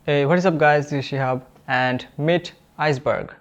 Hey, what is up guys, this is Shihab and meet Iceberg.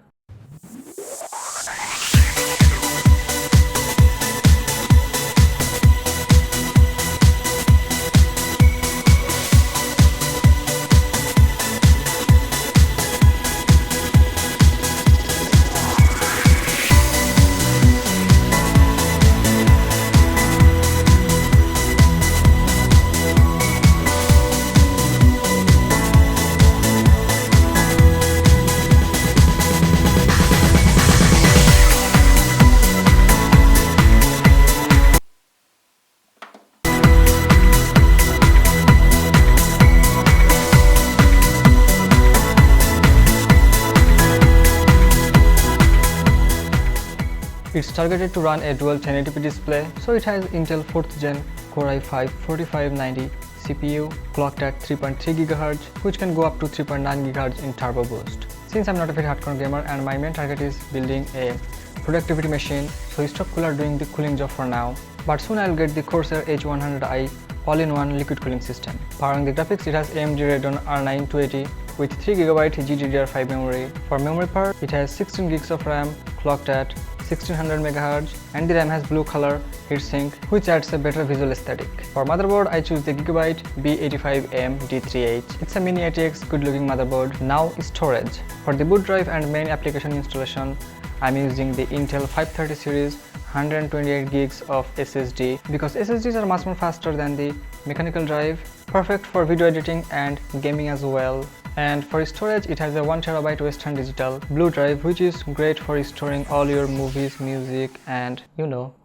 It's targeted to run a dual 1080p display, so it has Intel 4th Gen Core i5-4590 CPU clocked at 3.3 GHz, which can go up to 3.9 GHz in turbo boost. Since I'm not a very hardcore gamer and my main target is building a productivity machine, so stop cooler doing the cooling job for now. But soon I'll get the Corsair H100i all-in-one liquid cooling system. Powering the graphics, it has AMD Radeon R9 280 with 3GB GDDR5 memory. For memory part, it has 16 GB of RAM clocked at 1600 MHz and the RAM has blue color heatsink, which adds a better visual aesthetic. For motherboard, I choose the Gigabyte B85M D3H. It's a mini ATX good looking motherboard. Now storage. For the boot drive and main application installation, I'm using the Intel 530 series 128 GB of SSD because SSDs are much more faster than the mechanical drive, perfect for video editing and gaming as well. And for storage, it has a 1TB Western Digital Blue drive, which is great for storing all your movies, music, and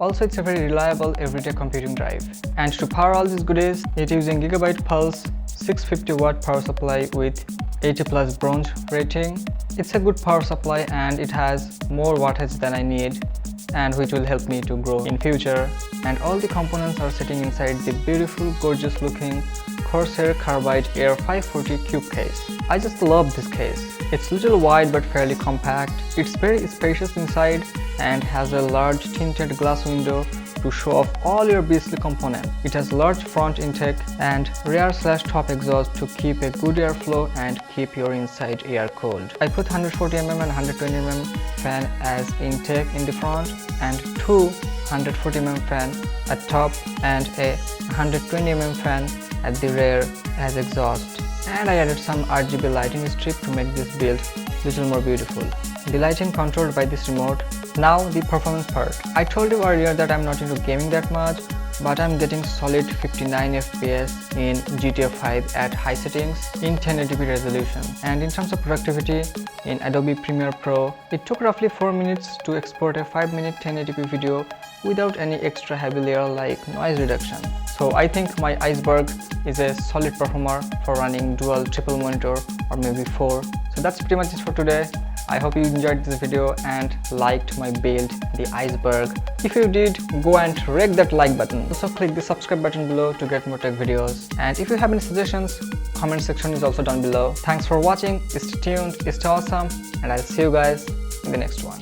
Also, it's a very reliable everyday computing drive. And to power all these goodies, it's using Gigabyte Pulse 650-watt power supply with 80+ bronze rating. It's a good power supply and it has more wattage than I need, and which will help me to grow in future. And all the components are sitting inside the beautiful, gorgeous looking Corsair Carbide Air 540 Cube case. I just love this case. It's little wide but fairly compact. It's very spacious inside and has a large tinted glass window to show off all your beastly components. It has large front intake and rear/top exhaust to keep a good airflow and keep your inside air cold. I put 140mm and 120mm fan as intake in the front and two 140mm fan at top and a 120mm fan at the rear as exhaust. And I added some RGB lighting strip to make this build little more beautiful. The lighting controlled by this remote. Now the performance part. I told you earlier that I'm not into gaming that much, but I'm getting solid 59 FPS in GTA 5 at high settings in 1080p resolution. And in terms of productivity, in Adobe Premiere Pro, it took roughly 4 minutes to export a 5-minute 1080p video without any extra heavy layer like noise reduction. So I think my Iceberg is a solid performer for running dual triple monitor or maybe 4. So that's pretty much it for today. I hope you enjoyed this video and liked my build, the Iceberg. If you did, go and wreck that like button. Also click the subscribe button below to get more tech videos. And if you have any suggestions, comment section is also down below. Thanks for watching, stay tuned, stay awesome, and I'll see you guys in the next one.